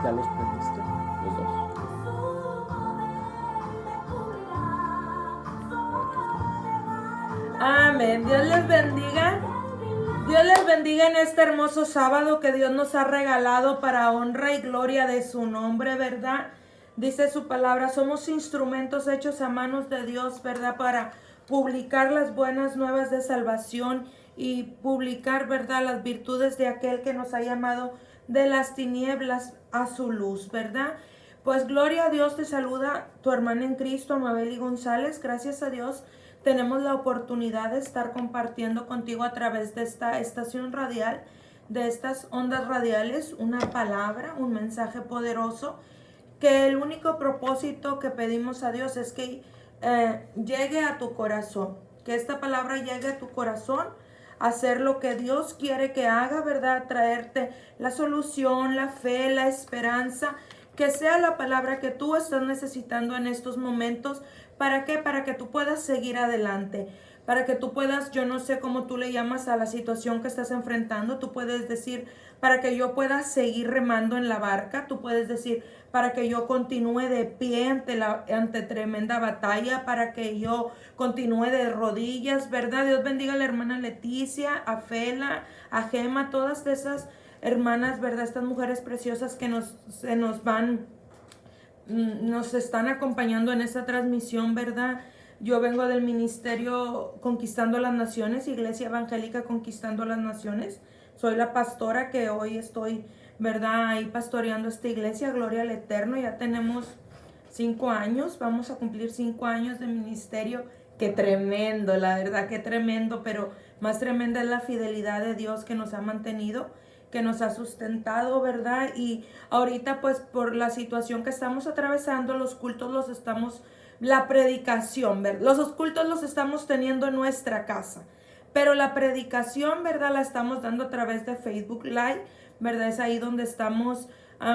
¿Ya los prendiste? Los dos. Amén. Dios les bendiga. Dios les bendiga en este hermoso sábado que Dios nos ha regalado para honra y gloria de su nombre, ¿verdad? Dice su palabra, somos instrumentos hechos a manos de Dios, ¿verdad? Para publicar las buenas nuevas de salvación y publicar, ¿verdad? Las virtudes de aquel que nos ha llamado de las tinieblas a su luz, ¿verdad? Pues gloria a Dios, te saluda tu hermana en Cristo, Amabeli González. Gracias a Dios tenemos la oportunidad de estar compartiendo contigo a través de esta estación radial, de estas ondas radiales, una palabra, un mensaje poderoso, que el único propósito que pedimos a Dios es que llegue a tu corazón, que esta palabra llegue a tu corazón, hacer lo que Dios quiere que haga, ¿verdad? Traerte la solución, la fe, la esperanza, que sea la palabra que tú estás necesitando en estos momentos. ¿Para qué? Para que tú puedas seguir adelante, para que tú puedas, yo no sé cómo tú le llamas a la situación que estás enfrentando, tú puedes decir, para que yo pueda seguir remando en la barca, tú puedes decir, para que yo continúe de pie ante tremenda batalla, para que yo continúe de rodillas, ¿verdad? Dios bendiga a la hermana Leticia, a Fela, a Gema, todas esas hermanas, ¿verdad? Estas mujeres preciosas que nos están acompañando en esta transmisión, ¿verdad? Yo vengo del ministerio Conquistando las Naciones, Iglesia Evangélica Conquistando las Naciones. Soy la pastora que hoy estoy, ¿verdad? Ahí pastoreando esta iglesia, Gloria al Eterno. Ya tenemos 5 años, vamos a cumplir 5 años de ministerio. Qué tremendo, la verdad, qué tremendo, pero más tremenda es la fidelidad de Dios que nos ha mantenido, que nos ha sustentado, ¿verdad? Y ahorita pues por la situación que estamos atravesando, los cultos los estamos, la predicación, ¿verdad? Los cultos los estamos teniendo en nuestra casa, pero la predicación, ¿verdad? La estamos dando a través de Facebook Live, ¿verdad? Es ahí donde estamos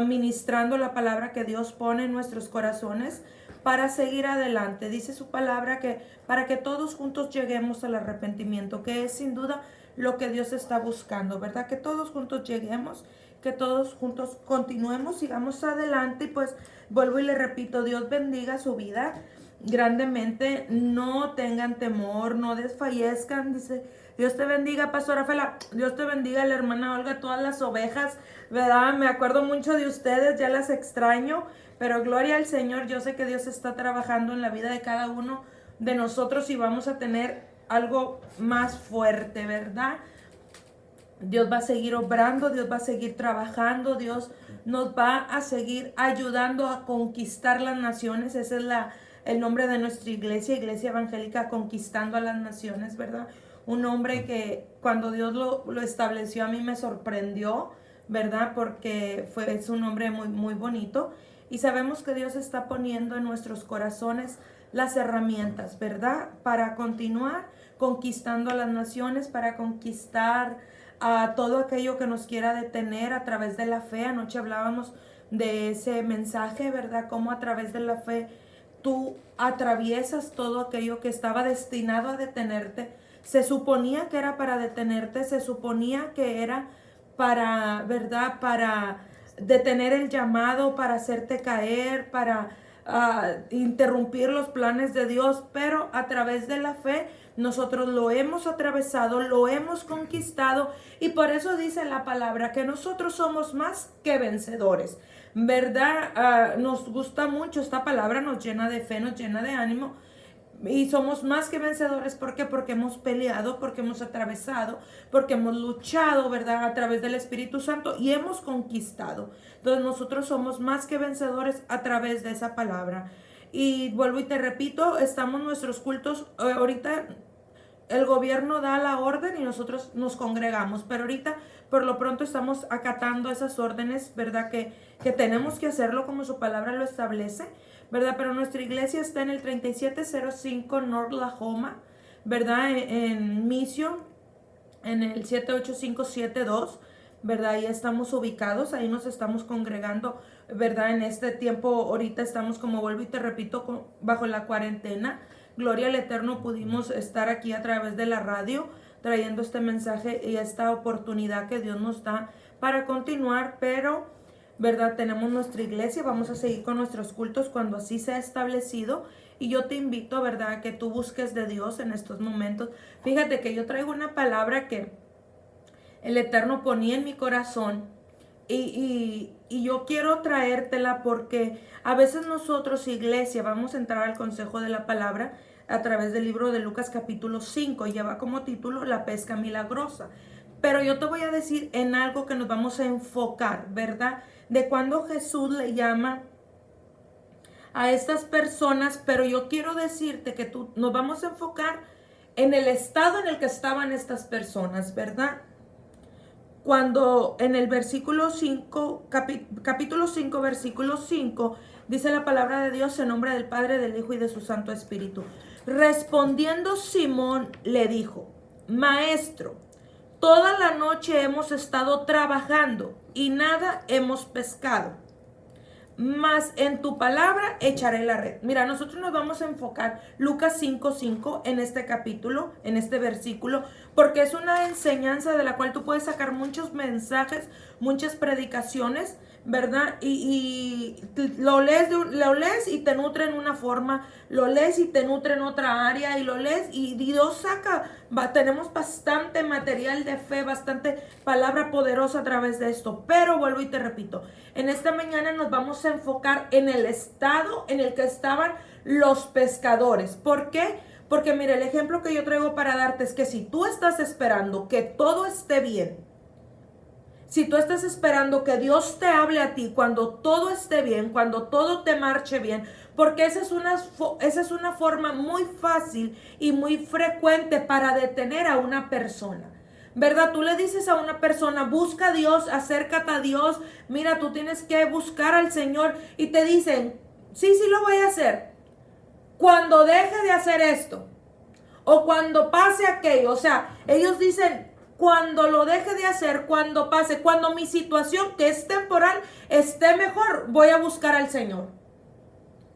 ministrando la palabra que Dios pone en nuestros corazones para seguir adelante. Dice su palabra que para que todos juntos lleguemos al arrepentimiento, que es sin duda lo que Dios está buscando, ¿verdad? Que todos juntos lleguemos, que todos juntos continuemos, sigamos adelante. Y pues vuelvo y le repito, Dios bendiga su vida grandemente, no tengan temor, no desfallezcan. Dice, Dios te bendiga, pastora Fela, Dios te bendiga, la hermana Olga, todas las ovejas, ¿verdad? Me acuerdo mucho de ustedes, ya las extraño, pero gloria al Señor, yo sé que Dios está trabajando en la vida de cada uno de nosotros y vamos a tener algo más fuerte, ¿verdad? Dios va a seguir obrando, Dios va a seguir trabajando, Dios nos va a seguir ayudando a conquistar las naciones. Ese es el nombre de nuestra iglesia, Iglesia Evangélica Conquistando a las Naciones, ¿verdad? Un nombre que cuando Dios lo estableció a mí me sorprendió, ¿verdad? Porque es un nombre muy, muy bonito. Y sabemos que Dios está poniendo en nuestros corazones las herramientas, ¿verdad? Para continuar conquistando a las naciones, para conquistar a todo aquello que nos quiera detener a través de la fe. Anoche hablábamos de ese mensaje, ¿verdad? Cómo a través de la fe tú atraviesas todo aquello que estaba destinado a detenerte. Se suponía que era para detenerte, se suponía que era para, ¿verdad? Para detener el llamado, para hacerte caer, para interrumpir los planes de Dios, pero a través de la fe nosotros lo hemos atravesado, lo hemos conquistado, y por eso dice la palabra que nosotros somos más que vencedores, ¿verdad? Nos gusta mucho esta palabra, nos llena de fe, nos llena de ánimo. Y somos más que vencedores. ¿Por qué? Porque hemos peleado, porque hemos atravesado, porque hemos luchado, ¿verdad? A través del Espíritu Santo y hemos conquistado. Entonces nosotros somos más que vencedores a través de esa palabra. Y vuelvo y te repito, estamos nuestros cultos, ahorita el gobierno da la orden y nosotros nos congregamos, pero ahorita por lo pronto estamos acatando esas órdenes, ¿verdad? Que tenemos que hacerlo como su palabra lo establece, ¿verdad? Pero nuestra iglesia está en el 3705 North Lahoma, ¿verdad? En Mission, en el 78572, ¿verdad? Ahí estamos ubicados, ahí nos estamos congregando, ¿verdad? En este tiempo, ahorita estamos, como vuelvo y te repito, bajo la cuarentena. Gloria al Eterno, pudimos estar aquí a través de la radio trayendo este mensaje y esta oportunidad que Dios nos da para continuar, pero ¿verdad? Tenemos nuestra iglesia, vamos a seguir con nuestros cultos cuando así sea establecido. Y yo te invito, ¿verdad?, a que tú busques de Dios en estos momentos. Fíjate que yo traigo una palabra que el Eterno ponía en mi corazón y yo quiero traértela porque a veces nosotros, iglesia, vamos a entrar al consejo de la palabra a través del libro de Lucas capítulo 5, lleva como título La pesca milagrosa. Pero yo te voy a decir en algo que nos vamos a enfocar, ¿verdad? De cuando Jesús le llama a estas personas, pero yo quiero decirte que nos vamos a enfocar en el estado en el que estaban estas personas, ¿verdad? Cuando en el versículo 5, capítulo 5, versículo 5, dice la palabra de Dios en nombre del Padre, del Hijo y de su Santo Espíritu. Respondiendo Simón le dijo, Maestro, toda la noche hemos estado trabajando y nada hemos pescado, mas en tu palabra echaré la red. Mira, nosotros nos vamos a enfocar Lucas 5:5 en este capítulo, en este versículo, porque es una enseñanza de la cual tú puedes sacar muchos mensajes, muchas predicaciones, ¿verdad? Y lo lees y te nutre en una forma, lo lees y te nutre en otra área, y lo lees y Dios saca, tenemos bastante material de fe, bastante palabra poderosa a través de esto. Pero vuelvo y te repito, en esta mañana nos vamos a enfocar en el estado en el que estaban los pescadores. ¿Por qué? Porque mira, el ejemplo que yo traigo para darte es que si tú estás esperando que todo esté bien, si tú estás esperando que Dios te hable a ti cuando todo esté bien, cuando todo te marche bien, porque esa es una forma muy fácil y muy frecuente para detener a una persona, ¿verdad? Tú le dices a una persona, busca a Dios, acércate a Dios, mira, tú tienes que buscar al Señor, y te dicen, sí lo voy a hacer, cuando deje de hacer esto, o cuando pase aquello. O sea, ellos dicen, cuando lo deje de hacer, cuando pase, cuando mi situación, que es temporal, esté mejor, voy a buscar al Señor.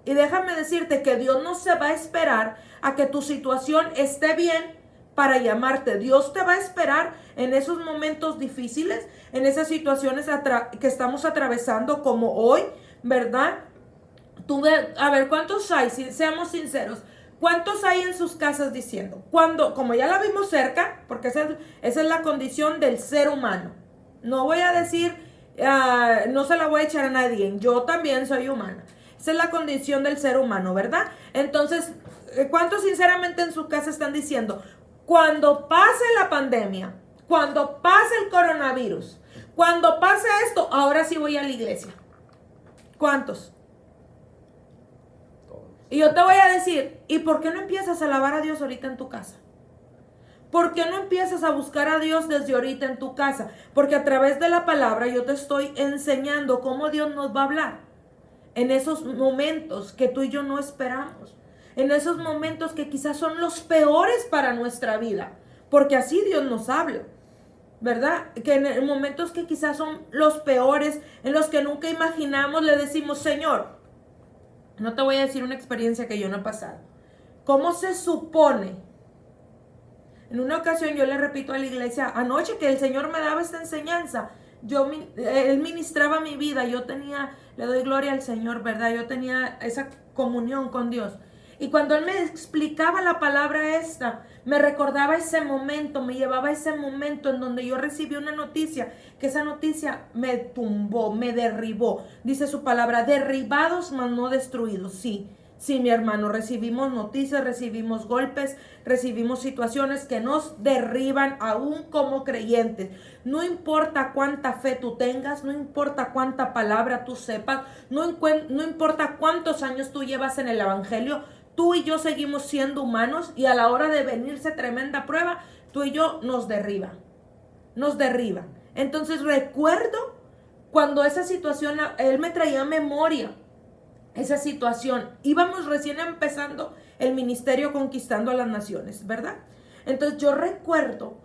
Y déjame decirte que Dios no se va a esperar a que tu situación esté bien para llamarte. Dios te va a esperar en esos momentos difíciles, en esas situaciones que estamos atravesando como hoy, ¿verdad? A ver, ¿cuántos hay? Seamos sinceros. ¿Cuántos hay en sus casas diciendo? Cuando, como ya la vimos cerca, porque esa es la condición del ser humano. No voy a decir, no se la voy a echar a nadie. Yo también soy humana. Esa es la condición del ser humano, ¿verdad? Entonces, ¿cuántos sinceramente en su casa están diciendo, cuando pase la pandemia, cuando pase el coronavirus, cuando pase esto, ahora sí voy a la iglesia? ¿Cuántos? Y yo te voy a decir, ¿y por qué no empiezas a alabar a Dios ahorita en tu casa? ¿Por qué no empiezas a buscar a Dios desde ahorita en tu casa? Porque a través de la palabra yo te estoy enseñando cómo Dios nos va a hablar en esos momentos que tú y yo no esperamos, en esos momentos que quizás son los peores para nuestra vida, porque así Dios nos habla, ¿verdad? Que en momentos que quizás son los peores, en los que nunca imaginamos, le decimos, Señor, no te voy a decir una experiencia que yo no he pasado. ¿Cómo se supone? En una ocasión yo le repito a la iglesia, anoche que el Señor me daba esta enseñanza, Él ministraba mi vida, le doy gloria al Señor, ¿verdad? Yo tenía esa comunión con Dios. Y cuando Él me explicaba la palabra esta, me recordaba ese momento, me llevaba a ese momento en donde yo recibí una noticia, que esa noticia me tumbó, me derribó. Dice su palabra, derribados mas no destruidos. Sí, mi hermano, recibimos noticias, recibimos golpes, recibimos situaciones que nos derriban aún como creyentes. No importa cuánta fe tú tengas, no importa cuánta palabra tú sepas, no importa cuántos años tú llevas en el evangelio, tú y yo seguimos siendo humanos, y a la hora de venirse tremenda prueba, tú y yo nos derriba. Entonces recuerdo cuando esa situación, Él me traía memoria esa situación. Íbamos recién empezando el ministerio Conquistando a las Naciones, ¿verdad? Entonces yo recuerdo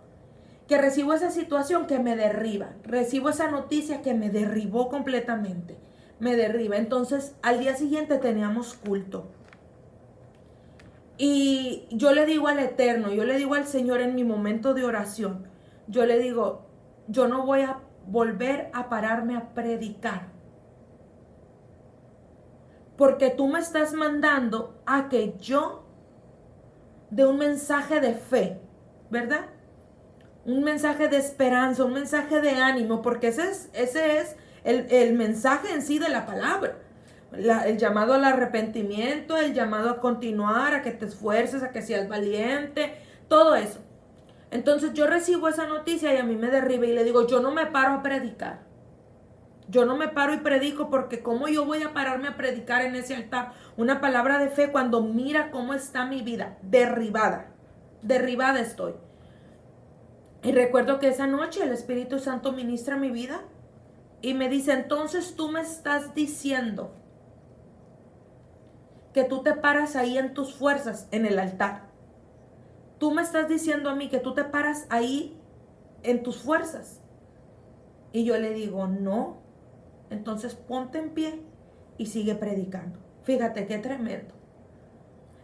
que recibo esa situación que me derriba, recibo esa noticia que me derribó completamente, me derriba. Entonces al día siguiente teníamos culto. Y yo le digo al Eterno, yo le digo al Señor en mi momento de oración, yo le digo, yo no voy a volver a pararme a predicar porque tú me estás mandando a que yo dé un mensaje de fe, ¿verdad? Un mensaje de esperanza, un mensaje de ánimo, porque ese es el mensaje en sí de la palabra. El llamado al arrepentimiento, el llamado a continuar, a que te esfuerces, a que seas valiente, todo eso. Entonces yo recibo esa noticia y a mí me derriba y le digo, yo no me paro a predicar. Yo no me paro y predico, porque ¿cómo yo voy a pararme a predicar en ese altar una palabra de fe cuando mira cómo está mi vida? Derribada. Derribada estoy. Y recuerdo que esa noche el Espíritu Santo ministra mi vida y me dice, entonces tú me estás diciendo que tú te paras ahí en tus fuerzas en el altar. Tú me estás diciendo a mí que tú te paras ahí en tus fuerzas. Y yo le digo, no. Entonces ponte en pie y sigue predicando. Fíjate qué tremendo.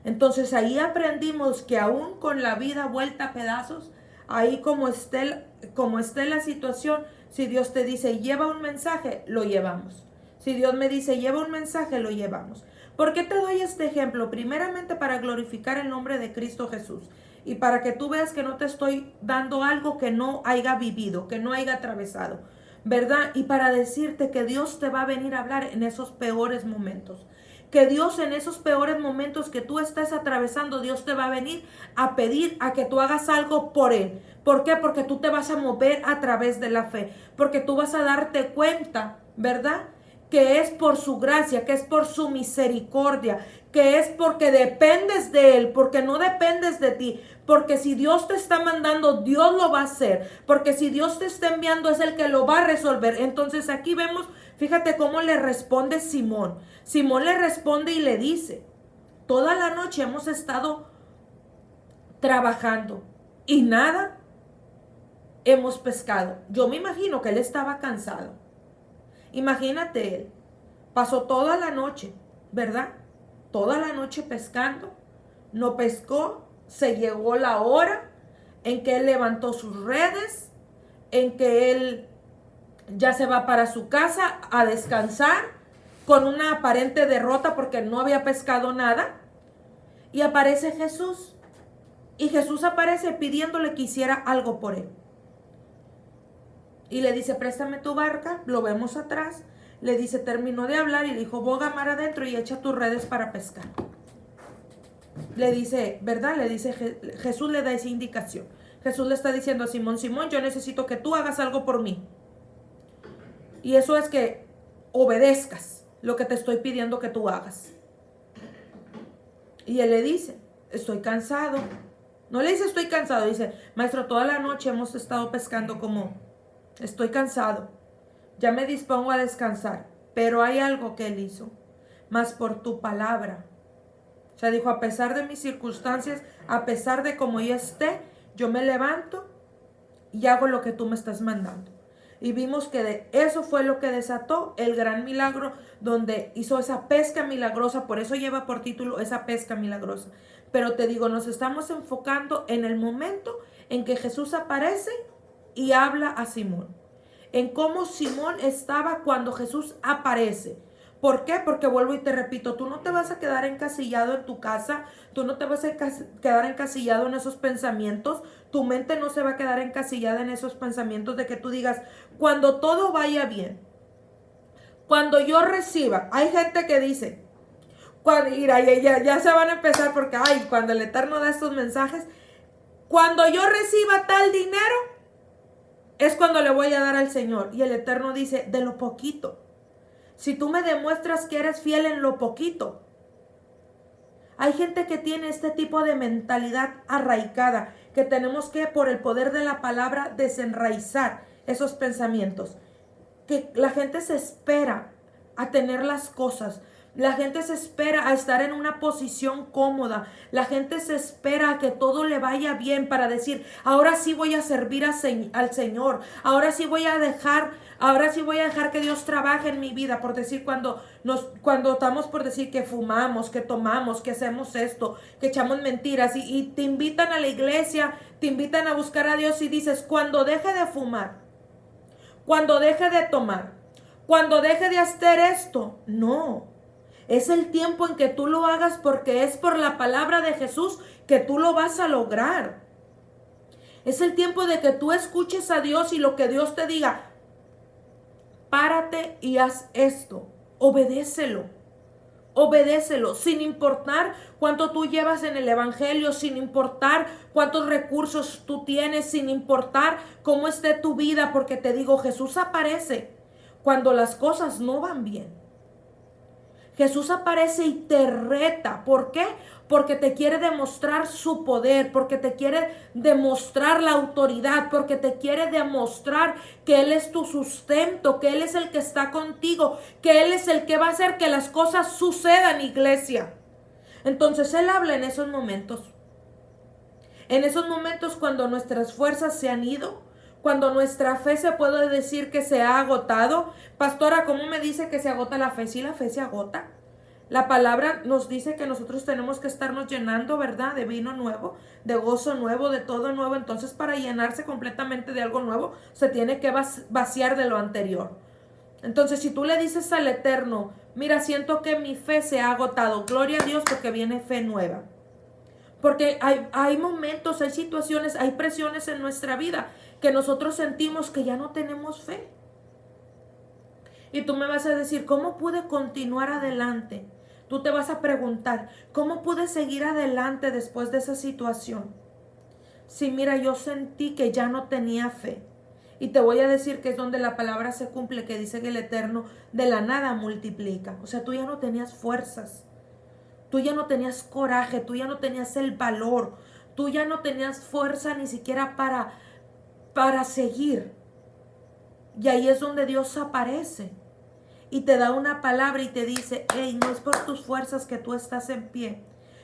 Entonces ahí aprendimos que aún con la vida vuelta a pedazos, ahí como esté la situación, si Dios te dice lleva un mensaje, lo llevamos. Si Dios me dice lleva un mensaje, lo llevamos. ¿Por qué te doy este ejemplo? Primeramente para glorificar el nombre de Cristo Jesús y para que tú veas que no te estoy dando algo que no haya vivido, que no haya atravesado, ¿verdad? Y para decirte que Dios te va a venir a hablar en esos peores momentos. Que Dios en esos peores momentos que tú estás atravesando, Dios te va a venir a pedir a que tú hagas algo por Él. ¿Por qué? Porque tú te vas a mover a través de la fe. Porque tú vas a darte cuenta, ¿verdad? Que es por su gracia, que es por su misericordia, que es porque dependes de Él, porque no dependes de ti. Porque si Dios te está mandando, Dios lo va a hacer. Porque si Dios te está enviando, es el que lo va a resolver. Entonces aquí vemos, fíjate cómo le responde Simón. Simón le responde y le dice, toda la noche hemos estado trabajando y nada hemos pescado. Yo me imagino que él estaba cansado. Imagínate él, pasó toda la noche, ¿verdad? Toda la noche pescando, no pescó, se llegó la hora en que él levantó sus redes, en que él ya se va para su casa a descansar con una aparente derrota porque no había pescado nada. Y aparece Jesús. Y Jesús aparece pidiéndole que hiciera algo por él. Y le dice, préstame tu barca, lo vemos atrás. Le dice, terminó de hablar y le dijo, boga mar adentro y echa tus redes para pescar. Le dice, ¿verdad? Le dice, Jesús le da esa indicación. Jesús le está diciendo a Simón, Simón, yo necesito que tú hagas algo por mí. Y eso es que obedezcas lo que te estoy pidiendo que tú hagas. Y él le dice, estoy cansado. No le dice estoy cansado, dice, maestro, toda la noche hemos estado pescando como, estoy cansado. Ya me dispongo a descansar, pero hay algo que él hizo, más por tu palabra. O sea, dijo, a pesar de mis circunstancias, a pesar de cómo yo esté, yo me levanto y hago lo que tú me estás mandando. Y vimos que eso fue lo que desató el gran milagro donde hizo esa pesca milagrosa. Por eso lleva por título esa pesca milagrosa. Pero te digo, nos estamos enfocando en el momento en que Jesús aparece y habla a Simón. En cómo Simón estaba cuando Jesús aparece. ¿Por qué? Porque vuelvo y te repito, tú no te vas a quedar encasillado en tu casa, tú no te vas a quedar encasillado en esos pensamientos, tu mente no se va a quedar encasillada en esos pensamientos de que tú digas, cuando todo vaya bien, cuando yo reciba, hay gente que dice, mira, ya se van a empezar porque, cuando el Eterno da estos mensajes, cuando yo reciba tal dinero, es cuando le voy a dar al Señor. Y el Eterno dice, de lo poquito. Si tú me demuestras que eres fiel en lo poquito. Hay gente que tiene este tipo de mentalidad arraigada, que tenemos que, por el poder de la palabra, desenraizar esos pensamientos. Que la gente se espera a tener las cosas. La gente se espera a estar en una posición cómoda. La gente se espera a que todo le vaya bien para decir, ahora sí voy a servir al Señor. Ahora sí voy a dejar que Dios trabaje en mi vida. Por decir, cuando estamos por decir que fumamos, que tomamos, que hacemos esto, que echamos mentiras y te invitan a la iglesia, te invitan a buscar a Dios y dices, cuando deje de fumar, cuando deje de tomar, cuando deje de hacer esto, no. Es el tiempo en que tú lo hagas porque es por la palabra de Jesús que tú lo vas a lograr. Es el tiempo de que tú escuches a Dios y lo que Dios te diga, párate y haz esto. Obedécelo. Obedécelo, sin importar cuánto tú llevas en el evangelio, sin importar cuántos recursos tú tienes, sin importar cómo esté tu vida, porque te digo, Jesús aparece cuando las cosas no van bien. Jesús aparece y te reta. ¿Por qué? Porque te quiere demostrar su poder, porque te quiere demostrar la autoridad, porque te quiere demostrar que Él es tu sustento, que Él es el que está contigo, que Él es el que va a hacer que las cosas sucedan, iglesia. Entonces Él habla en esos momentos. En esos momentos cuando nuestras fuerzas se han ido, cuando nuestra fe se puede decir que se ha agotado. Pastora, ¿cómo me dice que se agota la fe? Sí, la fe se agota. La palabra nos dice que nosotros tenemos que estarnos llenando, ¿verdad? De vino nuevo, de gozo nuevo, de todo nuevo. Entonces, para llenarse completamente de algo nuevo, se tiene que vaciar de lo anterior. Entonces, si tú le dices al Eterno, mira, siento que mi fe se ha agotado, gloria a Dios porque viene fe nueva. Porque hay momentos, hay situaciones, hay presiones en nuestra vida que nosotros sentimos que ya no tenemos fe. Y tú me vas a decir, ¿cómo pude continuar adelante? Tú te vas a preguntar, ¿cómo pude seguir adelante después de esa situación? Sí, mira, yo sentí que ya no tenía fe. Y te voy a decir que es donde la palabra se cumple, que dice que el Eterno de la nada multiplica. O sea, tú ya no tenías fuerzas. Tú ya no tenías coraje, tú ya no tenías el valor, tú ya no tenías fuerza ni siquiera para seguir. Y ahí es donde Dios aparece y te da una palabra y te dice, hey, no es por tus fuerzas que tú estás en pie,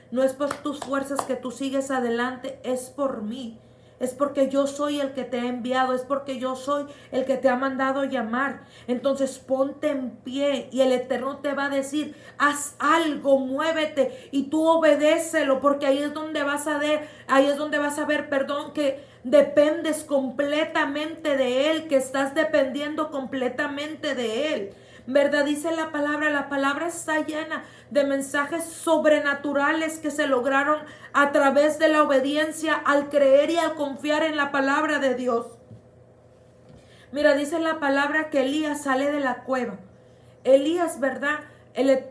no es por tus fuerzas que tú sigues adelante, es por mí. Es porque yo soy el que te he enviado, es porque yo soy el que te ha mandado llamar. Entonces ponte en pie y el Eterno te va a decir, haz algo, muévete y tú obedécelo, porque ahí es donde vas a ver, que dependes completamente de Él, que estás dependiendo completamente de Él. ¿Verdad? Dice la palabra está llena de mensajes sobrenaturales que se lograron a través de la obediencia, al creer y al confiar en la palabra de Dios. Mira, dice la palabra que Elías sale de la cueva. Elías, ¿verdad?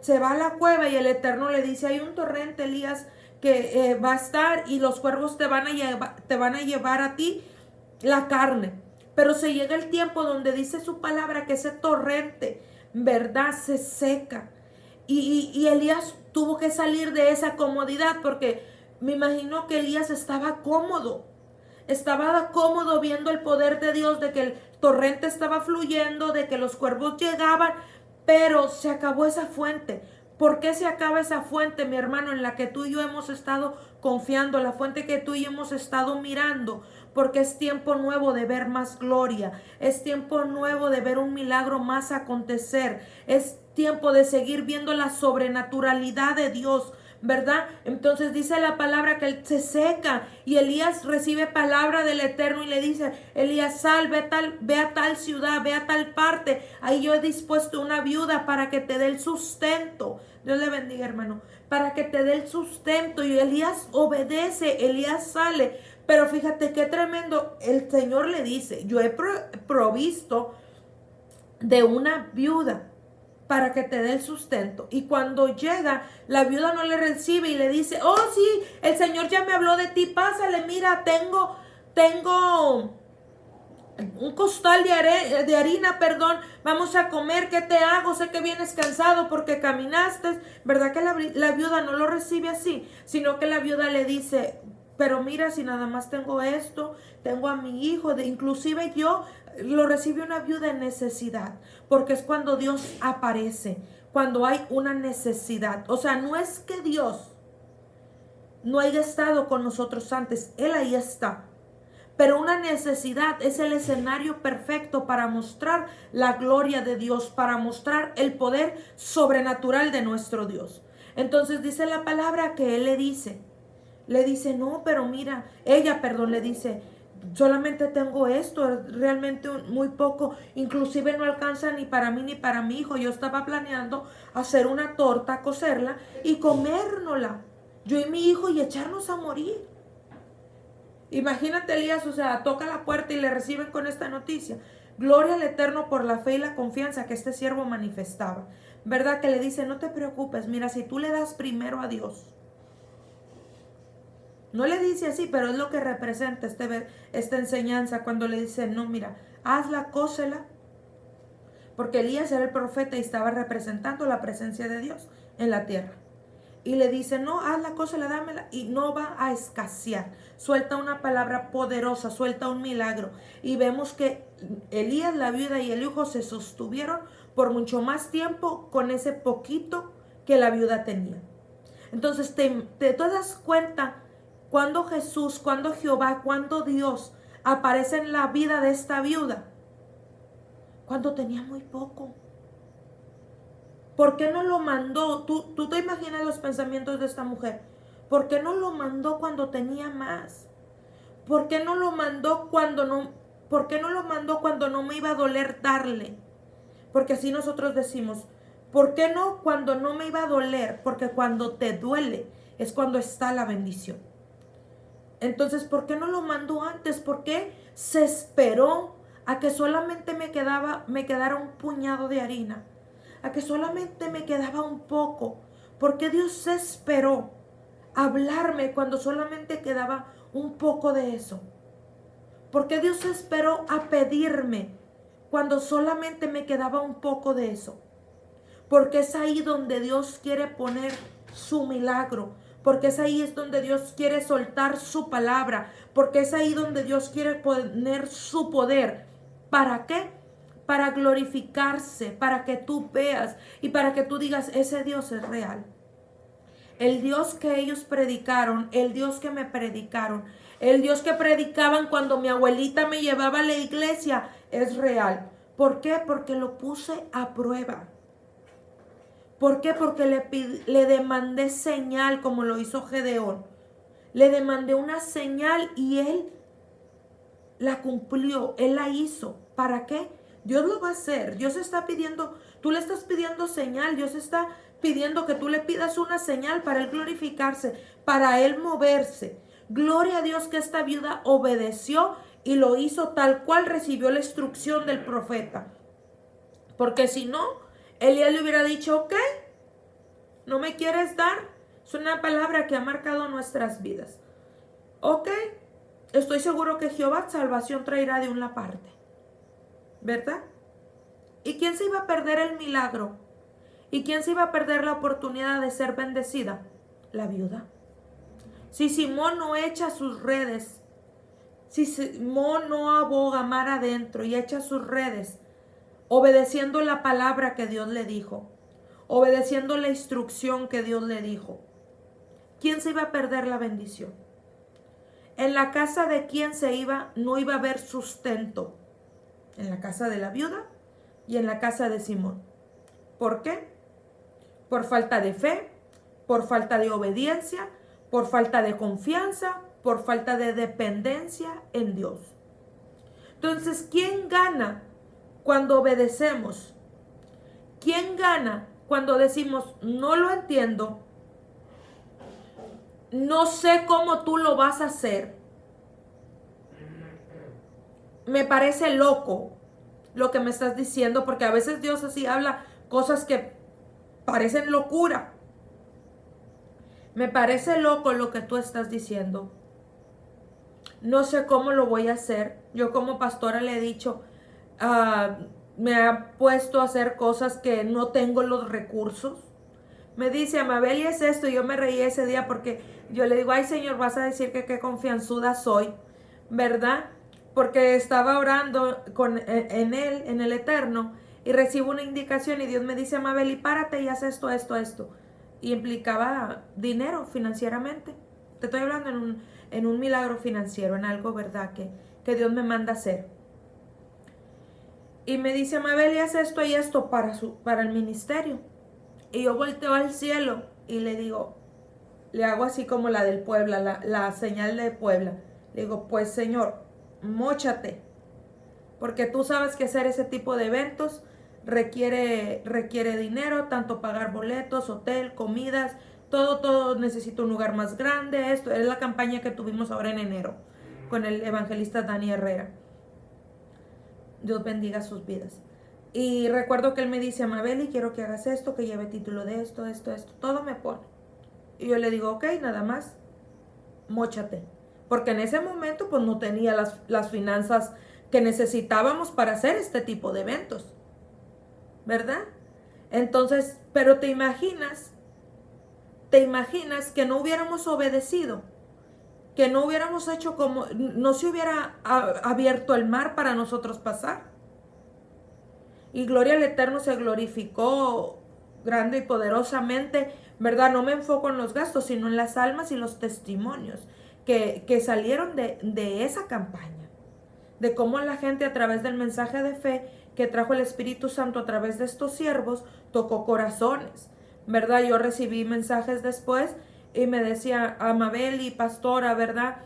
Se va a la cueva y el Eterno le dice, hay un torrente, Elías, que va a estar y los cuervos te van a llevar a ti la carne. Pero se llega el tiempo donde dice su palabra que ese torrente, ¿verdad?, se seca. Y Elías tuvo que salir de esa comodidad porque me imagino que Elías estaba cómodo viendo el poder de Dios, de que el torrente estaba fluyendo, de que los cuervos llegaban, pero se acabó esa fuente. ¿Por qué se acaba esa fuente, mi hermano, en la que tú y yo hemos estado confiando, la fuente que tú y yo hemos estado mirando? Porque es tiempo nuevo de ver más gloria, es tiempo nuevo de ver un milagro más acontecer, es tiempo de seguir viendo la sobrenaturalidad de Dios, ¿verdad? Entonces dice la palabra que él se seca y Elías recibe palabra del Eterno y le dice, Elías, sal, ve a tal ciudad, ve a tal parte, ahí yo he dispuesto una viuda para que te dé el sustento. Dios le bendiga, hermano, para que te dé el sustento. Y Elías obedece, Elías sale. Pero fíjate qué tremendo, el Señor le dice, yo he provisto de una viuda para que te dé el sustento. Y cuando llega, la viuda no le recibe y le dice, oh sí, el Señor ya me habló de ti, pásale, mira, tengo un costal de harina, vamos a comer, ¿qué te hago? Sé que vienes cansado porque caminaste. ¿Verdad que la viuda no lo recibe así? Sino que la viuda le dice, pero mira, si nada más tengo esto, tengo a mi hijo, inclusive yo. Lo recibe una viuda en necesidad, porque es cuando Dios aparece, cuando hay una necesidad. O sea, no es que Dios no haya estado con nosotros antes, Él ahí está. Pero una necesidad es el escenario perfecto para mostrar la gloria de Dios, para mostrar el poder sobrenatural de nuestro Dios. Entonces dice la palabra que Él le dice, no, pero mira, ella le dice, solamente tengo esto, es realmente muy poco, inclusive no alcanza ni para mí ni para mi hijo. Yo estaba planeando hacer una torta, cocerla y comérnosla, yo y mi hijo, y echarnos a morir. Imagínate, Elías, o sea, toca la puerta y le reciben con esta noticia. Gloria al Eterno por la fe y la confianza que este siervo manifestaba. ¿Verdad? Que le dice, no te preocupes, mira, si tú le das primero a Dios. No le dice así, pero es lo que representa esta enseñanza cuando le dice, no, mira, hazla, cócela. Porque Elías era el profeta y estaba representando la presencia de Dios en la tierra. Y le dice, no, haz la cosa, dámela, y no va a escasear. Suelta una palabra poderosa, suelta un milagro. Y vemos que Elías, la viuda y el hijo se sostuvieron por mucho más tiempo con ese poquito que la viuda tenía. Entonces te das cuenta cuando Jesús, cuando Jehová, cuando Dios aparece en la vida de esta viuda, cuando tenía muy poco. ¿Por qué no lo mandó? Tú te imaginas los pensamientos de esta mujer. ¿Por qué no lo mandó cuando tenía más? ¿Por qué no lo mandó cuando no? ¿Por qué no lo mandó cuando no me iba a doler darle? Porque así nosotros decimos, ¿por qué no cuando no me iba a doler? Porque cuando te duele es cuando está la bendición. Entonces, ¿por qué no lo mandó antes? ¿Por qué se esperó a que solamente me quedara un puñado de harina? A que solamente me quedaba un poco. ¿Por qué Dios se esperó a hablarme cuando solamente quedaba un poco de eso? ¿Por qué Dios se esperó a pedirme cuando solamente me quedaba un poco de eso? Porque es ahí donde Dios quiere poner su milagro. Porque es ahí donde Dios quiere soltar su palabra. Porque es ahí donde Dios quiere poner su poder. ¿Para qué? Para glorificarse, para que tú veas y para que tú digas, ese Dios es real. El Dios que ellos predicaron, el Dios que me predicaron, el Dios que predicaban cuando mi abuelita me llevaba a la iglesia es real. ¿Por qué? Porque lo puse a prueba. ¿Por qué? Porque le demandé señal como lo hizo Gedeón. Le demandé una señal y él la cumplió, él la hizo. ¿Para qué? Dios lo va a hacer. Dios está pidiendo, tú le estás pidiendo señal, Dios está pidiendo que tú le pidas una señal para él glorificarse, para él moverse. Gloria a Dios que esta viuda obedeció y lo hizo tal cual recibió la instrucción del profeta. Porque si no, Elías le hubiera dicho, ok, ¿no me quieres dar? Es una palabra que ha marcado nuestras vidas. Ok, estoy seguro que Jehová salvación traerá de una parte. ¿Verdad? ¿Y quién se iba a perder el milagro? ¿Y quién se iba a perder la oportunidad de ser bendecida? La viuda. Si Simón no echa sus redes, si Simón no aboga mar adentro y echa sus redes, obedeciendo la palabra que Dios le dijo, obedeciendo la instrucción que Dios le dijo, ¿quién se iba a perder la bendición? En la casa de quién no iba a haber sustento. En la casa de la viuda y en la casa de Simón. ¿Por qué? Por falta de fe, por falta de obediencia, por falta de confianza, por falta de dependencia en Dios. Entonces, ¿quién gana cuando obedecemos? ¿Quién gana cuando decimos, no lo entiendo, no sé cómo tú lo vas a hacer? Me parece loco lo que me estás diciendo, porque a veces Dios así habla cosas que parecen locura. Me parece loco lo que tú estás diciendo. No sé cómo lo voy a hacer. Yo como pastora le he dicho, me ha puesto a hacer cosas que no tengo los recursos. Me dice, Amabel, y es esto. Y yo me reí ese día porque yo le digo, ay Señor, vas a decir que qué confianzuda soy, ¿verdad? Porque estaba orando en el Eterno, y recibo una indicación y Dios me dice, Amabel, y párate y haz esto, esto, esto. Y implicaba dinero financieramente. Te estoy hablando en un milagro financiero, en algo, ¿verdad? Que Dios me manda a hacer. Y me dice, Amabel, y haz esto y esto para el ministerio. Y yo volteo al cielo y le digo, le hago así como la del Puebla, la señal de Puebla. Le digo, pues Señor, móchate, porque tú sabes que hacer ese tipo de eventos requiere dinero, tanto pagar boletos, hotel, comidas, todo necesita un lugar más grande. Esto es la campaña que tuvimos ahora en enero con el evangelista Dani Herrera. Dios bendiga sus vidas. Y recuerdo que él me dice, Amabeli, quiero que hagas esto, que lleve título de esto, todo me pone. Y yo le digo, ok, nada más, móchate. Porque en ese momento pues no tenía las finanzas que necesitábamos para hacer este tipo de eventos, ¿verdad? Entonces, pero te imaginas que no hubiéramos obedecido, que no hubiéramos hecho como, no se hubiera abierto el mar para nosotros pasar. Y gloria al Eterno se glorificó grande y poderosamente, ¿verdad? No me enfoco en los gastos, sino en las almas y los testimonios que salieron de esa campaña. De cómo la gente a través del mensaje de fe que trajo el Espíritu Santo a través de estos siervos tocó corazones, ¿verdad? Yo recibí mensajes después y me decía, Amabeli, pastora, ¿verdad?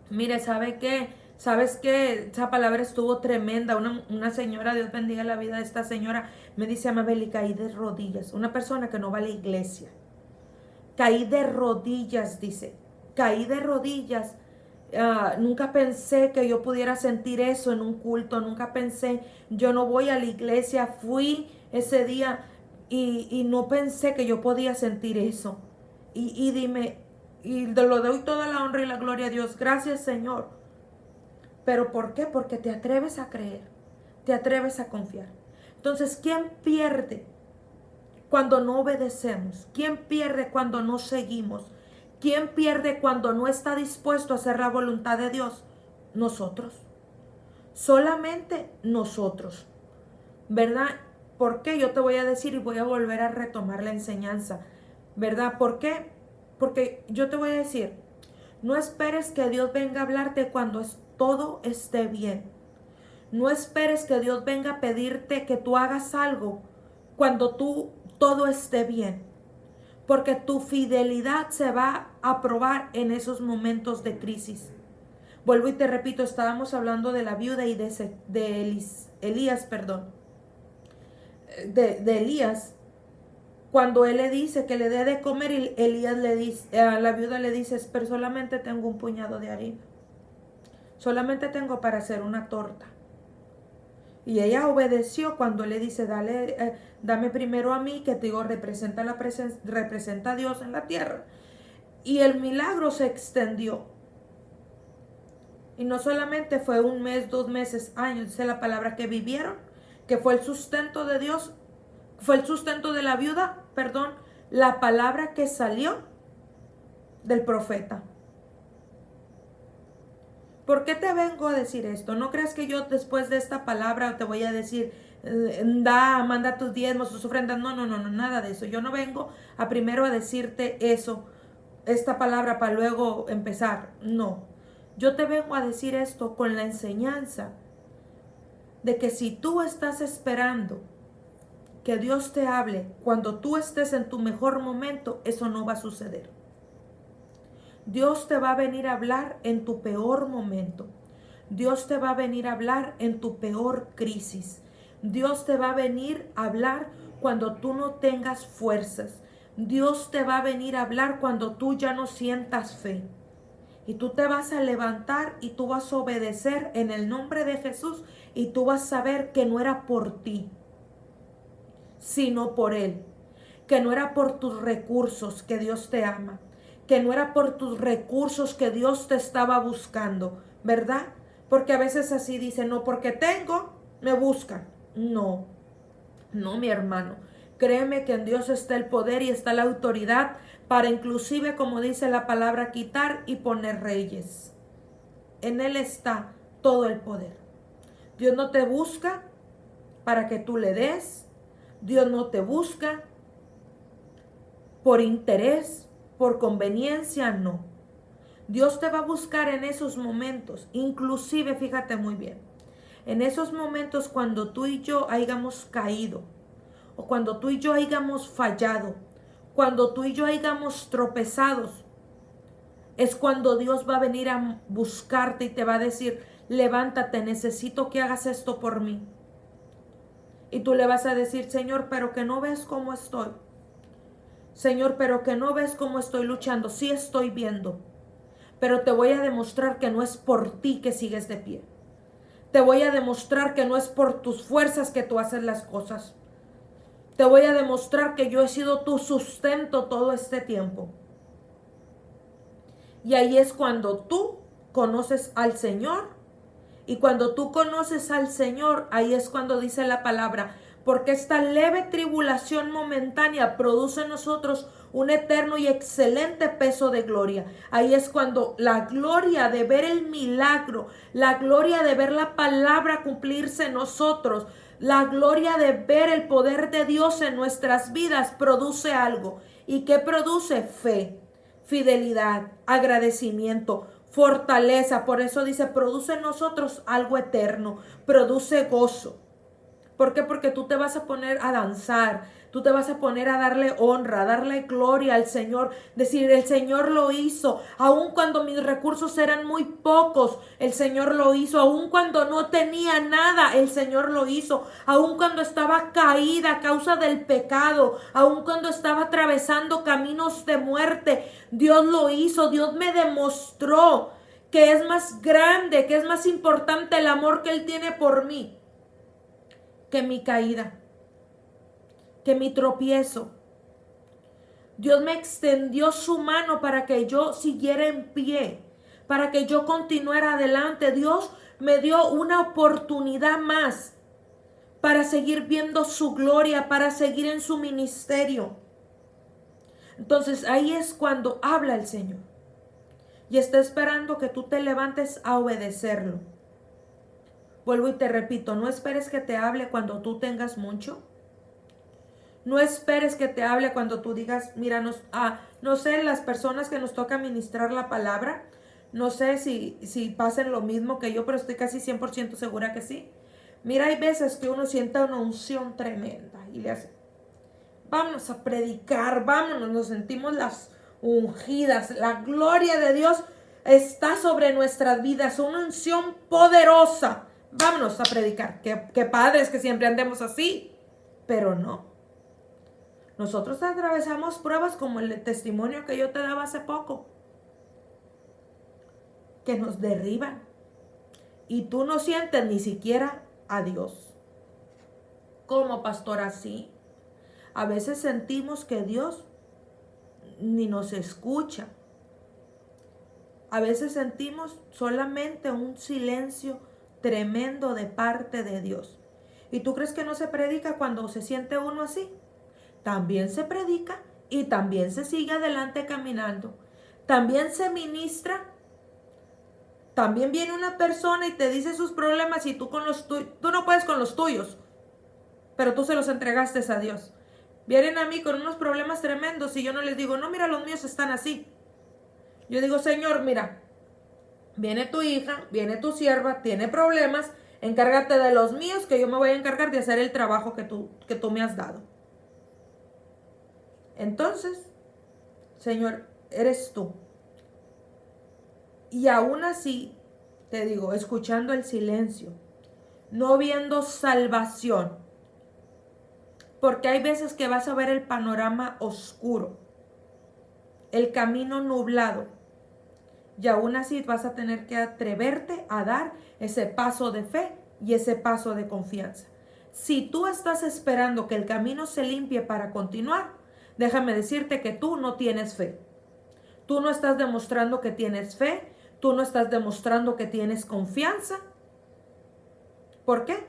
Mire, ¿sabe qué? ¿Sabes qué? Esa palabra estuvo tremenda. Una señora, Dios bendiga la vida de esta señora, me dice, Amabeli, caí de rodillas. Una persona que no va a la iglesia. Caí de rodillas, dice. Caí de rodillas. Nunca pensé que yo pudiera sentir eso en un culto. Nunca pensé, yo no voy a la iglesia. Fui ese día y no pensé que yo podía sentir eso. Y dime, y lo doy toda la honra y la gloria a Dios. Gracias, Señor. ¿Pero por qué? Porque te atreves a creer, te atreves a confiar. Entonces, ¿quién pierde cuando no obedecemos? ¿Quién pierde cuando no seguimos? ¿Quién pierde cuando no está dispuesto a hacer la voluntad de Dios? Nosotros. Solamente nosotros. ¿Verdad? ¿Por qué? Yo te voy a decir y voy a volver a retomar la enseñanza. ¿Verdad? ¿Por qué? Porque yo te voy a decir, no esperes que Dios venga a hablarte cuando todo esté bien. No esperes que Dios venga a pedirte que tú hagas algo cuando todo esté bien. Porque tu fidelidad se va a probar en esos momentos de crisis. Vuelvo y te repito, estábamos hablando de la viuda y de Elías, de Elías. Cuando él le dice que le dé de comer, y Elías le dice, a la viuda le dice, pero solamente tengo un puñado de harina. Solamente tengo para hacer una torta. Y ella obedeció cuando le dice, dame primero a mí, que te digo, representa a Dios en la tierra. Y el milagro se extendió. Y no solamente fue 1 mes, 2 meses, años, dice la palabra, que vivieron, que fue el sustento de Dios, fue el sustento de la viuda, la palabra que salió del profeta. ¿Por qué te vengo a decir esto? No creas que yo después de esta palabra te voy a decir, manda tus diezmos, tus ofrendas. No, nada de eso. Yo no vengo primero a decirte eso, esta palabra para luego empezar. No. Yo te vengo a decir esto con la enseñanza de que si tú estás esperando que Dios te hable cuando tú estés en tu mejor momento, eso no va a suceder. Dios te va a venir a hablar en tu peor momento. Dios te va a venir a hablar en tu peor crisis. Dios te va a venir a hablar cuando tú no tengas fuerzas. Dios te va a venir a hablar cuando tú ya no sientas fe. Y tú te vas a levantar y tú vas a obedecer en el nombre de Jesús y tú vas a saber que no era por ti, sino por Él. Que no era por tus recursos que Dios te ama. Que no era por tus recursos que Dios te estaba buscando, ¿verdad? Porque a veces así dicen, no, porque tengo, me buscan. No, mi hermano. Créeme que en Dios está el poder y está la autoridad para inclusive, como dice la palabra, quitar y poner reyes. En Él está todo el poder. Dios no te busca para que tú le des. Dios no te busca por interés, por conveniencia, no. Dios te va a buscar en esos momentos, inclusive, fíjate muy bien, en esos momentos cuando tú y yo hayamos caído, o cuando tú y yo hayamos fallado, cuando tú y yo hayamos tropezados, es cuando Dios va a venir a buscarte y te va a decir, levántate, necesito que hagas esto por mí. Y tú le vas a decir, Señor, pero que no ves cómo estoy. Señor, pero que no ves cómo estoy luchando. Sí estoy viendo, pero te voy a demostrar que no es por ti que sigues de pie. Te voy a demostrar que no es por tus fuerzas que tú haces las cosas. Te voy a demostrar que yo he sido tu sustento todo este tiempo. Y ahí es cuando tú conoces al Señor. Y cuando tú conoces al Señor, ahí es cuando dice la palabra, porque esta leve tribulación momentánea produce en nosotros un eterno y excelente peso de gloria. Ahí es cuando la gloria de ver el milagro, la gloria de ver la palabra cumplirse en nosotros, la gloria de ver el poder de Dios en nuestras vidas produce algo. ¿Y qué produce? Fe, fidelidad, agradecimiento, fortaleza. Por eso dice, produce en nosotros algo eterno, produce gozo. ¿Por qué? Porque tú te vas a poner a danzar, tú te vas a poner a darle honra, a darle gloria al Señor, decir, el Señor lo hizo, aun cuando mis recursos eran muy pocos, el Señor lo hizo, aun cuando no tenía nada, el Señor lo hizo, aun cuando estaba caída a causa del pecado, aun cuando estaba atravesando caminos de muerte, Dios lo hizo, Dios me demostró que es más grande, que es más importante el amor que Él tiene por mí que mi caída, que mi tropiezo. Dios me extendió su mano para que yo siguiera en pie, para que yo continuara adelante. Dios me dio una oportunidad más para seguir viendo su gloria, para seguir en su ministerio. Entonces ahí es cuando habla el Señor y está esperando que tú te levantes a obedecerlo. Vuelvo y te repito, no esperes que te hable cuando tú tengas mucho. No esperes que te hable cuando tú digas, mira, no sé, las personas que nos toca ministrar la palabra, no sé si pasen lo mismo que yo, pero estoy casi 100% segura que sí. Mira, hay veces que uno siente una unción tremenda y le hace, vámonos a predicar, vámonos, nos sentimos las ungidas, la gloria de Dios está sobre nuestras vidas, una unción poderosa. Vámonos a predicar. Qué padre es que siempre andemos así, pero no. Nosotros atravesamos pruebas como el testimonio que yo te daba hace poco, que nos derriban y tú no sientes ni siquiera a Dios. ¿Cómo, pastor? Así. A veces sentimos que Dios ni nos escucha. A veces sentimos solamente un silencio tremendo de parte de Dios. ¿Y tú crees que no se predica cuando se siente uno así? También se predica y también se sigue adelante caminando. También se ministra. También viene una persona y te dice sus problemas y tú no puedes con los tuyos, pero tú se los entregaste a Dios. Vienen a mí con unos problemas tremendos y yo no les digo, no, mira, los míos están así. Yo digo, Señor, mira, viene tu hija, viene tu sierva, tiene problemas, encárgate de los míos, que yo me voy a encargar de hacer el trabajo que tú me has dado. Entonces, Señor, eres tú. Y aún así, te digo, escuchando el silencio, no viendo salvación, porque hay veces que vas a ver el panorama oscuro, el camino nublado, y aún así vas a tener que atreverte a dar ese paso de fe y ese paso de confianza. Si tú estás esperando que el camino se limpie para continuar, déjame decirte que tú no tienes fe. Tú no estás demostrando que tienes fe, tú no estás demostrando que tienes confianza. ¿Por qué?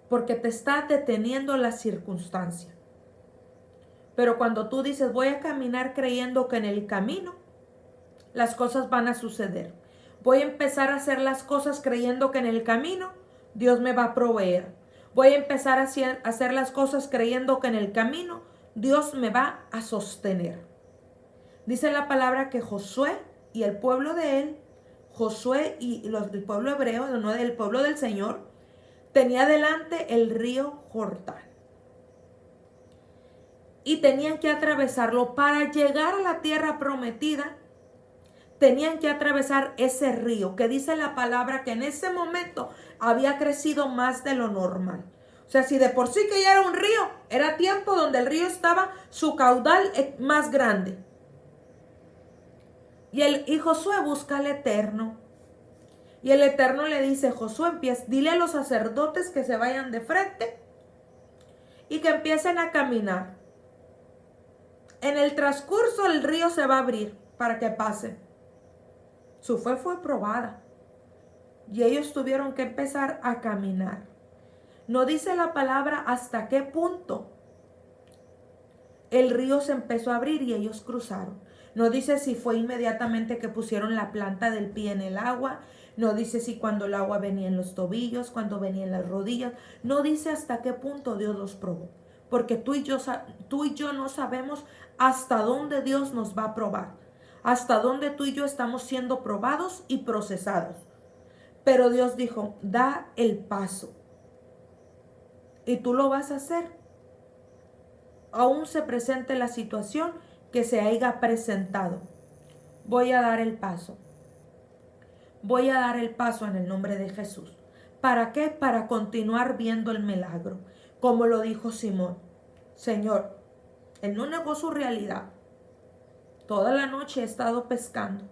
Porque te está deteniendo la circunstancia. Pero cuando tú dices, voy a caminar creyendo que en el camino las cosas van a suceder. Voy a empezar a hacer las cosas creyendo que en el camino Dios me va a proveer. Voy a empezar a hacer las cosas creyendo que en el camino Dios me va a sostener. Dice la palabra que Josué y el pueblo de él, Josué y el pueblo hebreo, no del pueblo del Señor, tenía delante el río Jordán. Y tenían que atravesarlo para llegar a la tierra prometida. tenían que atravesar ese río, que dice la palabra que en ese momento había crecido más de lo normal. O sea, si de por sí que ya era un río, era tiempo donde el río estaba su caudal más grande. Y Josué busca al Eterno. Y el Eterno le dice, Josué, dile a los sacerdotes que se vayan de frente y que empiecen a caminar. En el transcurso el río se va a abrir para que pasen. Su fe fue probada y ellos tuvieron que empezar a caminar. No dice la palabra hasta qué punto el río se empezó a abrir y ellos cruzaron. No dice si fue inmediatamente que pusieron la planta del pie en el agua. No dice si cuando el agua venía en los tobillos, cuando venía en las rodillas. No dice hasta qué punto Dios los probó. Porque tú y yo no sabemos hasta dónde Dios nos va a probar. Hasta dónde tú y yo estamos siendo probados y procesados. Pero Dios dijo, da el paso. Y tú lo vas a hacer. Aún se presente la situación que se haya presentado. Voy a dar el paso. Voy a dar el paso en el nombre de Jesús. ¿Para qué? Para continuar viendo el milagro. Como lo dijo Simón. Señor, él no negó su realidad. Toda la noche he estado pescando.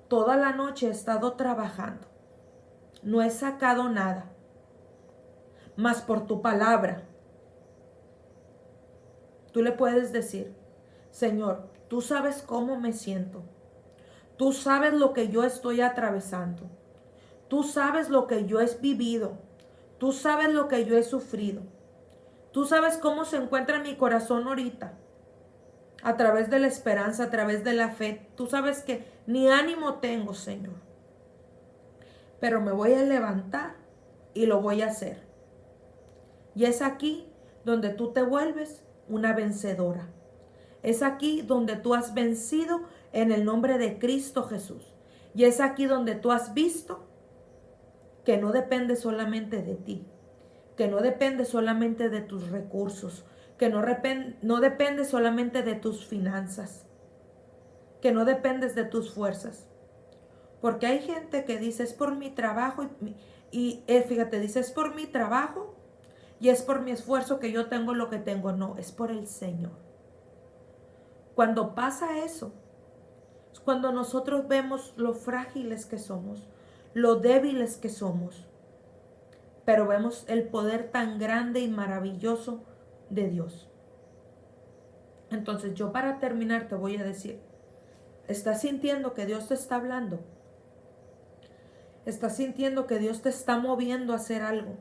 Toda la noche he estado trabajando. No he sacado nada. Mas por tu palabra. Tú le puedes decir, Señor, tú sabes cómo me siento. Tú sabes lo que yo estoy atravesando. Tú sabes lo que yo he vivido. Tú sabes lo que yo he sufrido. Tú sabes cómo se encuentra mi corazón ahorita. A través de la esperanza, a través de la fe. Tú sabes que ni ánimo tengo, Señor. Pero me voy a levantar y lo voy a hacer. Y es aquí donde tú te vuelves una vencedora. Es aquí donde tú has vencido en el nombre de Cristo Jesús. Y es aquí donde tú has visto que no depende solamente de ti, que no depende solamente de tus recursos, que no depende solamente de tus finanzas, que no dependes de tus fuerzas. Porque hay gente que dice, es por mi trabajo, fíjate, dice, es por mi trabajo y es por mi esfuerzo que yo tengo lo que tengo. No, es por el Señor. Cuando pasa eso, es cuando nosotros vemos lo frágiles que somos, lo débiles que somos, pero vemos el poder tan grande y maravilloso de Dios. Entonces yo para terminar te voy a decir, ¿estás sintiendo que Dios te está hablando? ¿Estás sintiendo que Dios te está moviendo a hacer algo?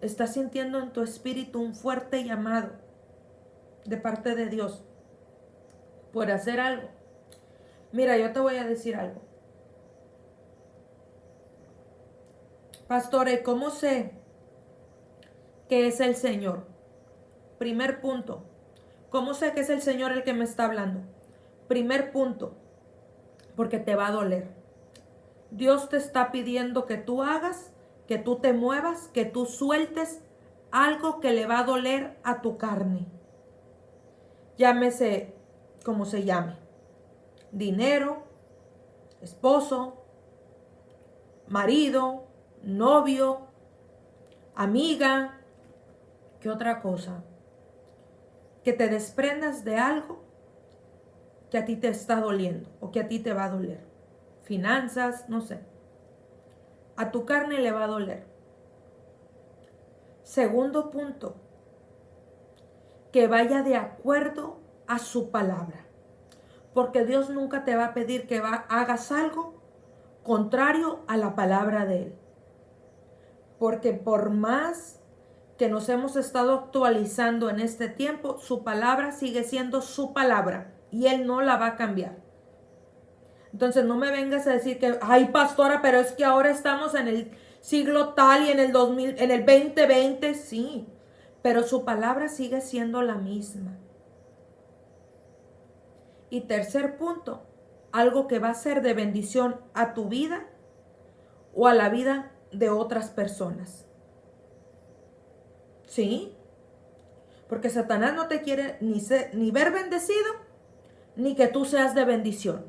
¿Estás sintiendo en tu espíritu un fuerte llamado de parte de Dios por hacer algo? Mira, yo te voy a decir algo. Pastore, ¿cómo sé que es el Señor? Primer punto. ¿Cómo sé que es el Señor el que me está hablando? Primer punto. Porque te va a doler. Dios te está pidiendo que tú hagas, que tú te muevas, que tú sueltes algo que le va a doler a tu carne. Llámese como se llame. Dinero, esposo, marido, novio, amiga, ¿qué otra cosa? Que te desprendas de algo que a ti te está doliendo o que a ti te va a doler. Finanzas, no sé. A tu carne le va a doler. Segundo punto, que vaya de acuerdo a su palabra. Porque Dios nunca te va a pedir que hagas algo contrario a la palabra de Él. Porque por más que nos hemos estado actualizando en este tiempo, su palabra sigue siendo su palabra y Él no la va a cambiar. Entonces no me vengas a decir que, ay pastora, pero es que ahora estamos en el siglo tal y en el 2020, sí, pero su palabra sigue siendo la misma. Y tercer punto, algo que va a ser de bendición a tu vida o a la vida de otras personas. ¿Sí? Porque Satanás no te quiere ni ver bendecido, ni que tú seas de bendición.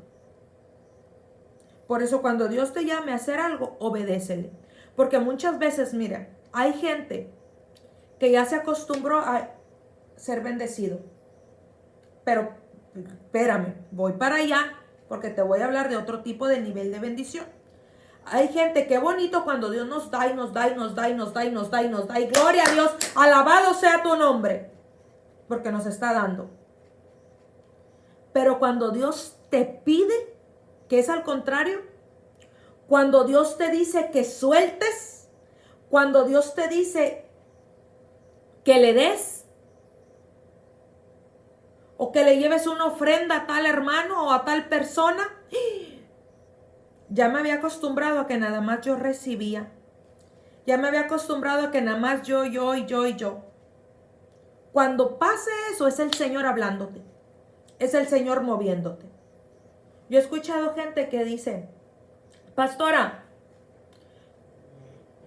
Por eso cuando Dios te llame a hacer algo, obedécele. Porque muchas veces, mira, hay gente que ya se acostumbró a ser bendecido. Pero, espérame, voy para allá porque te voy a hablar de otro tipo de nivel de bendición. Hay gente, qué bonito cuando Dios nos da y nos da y nos da y nos da y nos da y nos da. Y gloria a Dios, alabado sea tu nombre, porque nos está dando. Pero cuando Dios te pide, que es al contrario, cuando Dios te dice que sueltes, cuando Dios te dice que le des, o que le lleves una ofrenda a tal hermano o a tal persona, ya me había acostumbrado a que nada más yo recibía. Ya me había acostumbrado a que nada más yo. Cuando pase eso, es el Señor hablándote. Es el Señor moviéndote. Yo he escuchado gente que dice, pastora,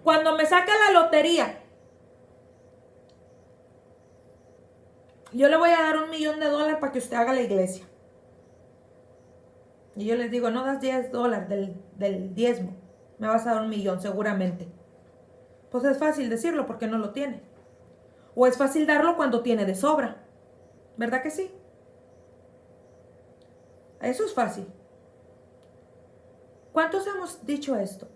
cuando me saque la lotería, yo le voy a dar $1 millón para que usted haga la iglesia. Y yo les digo, no das $10 del diezmo, me vas a dar $1 millón seguramente. Pues es fácil decirlo porque no lo tiene. O es fácil darlo cuando tiene de sobra. ¿Verdad que sí? Eso es fácil. ¿Cuántos hemos dicho esto?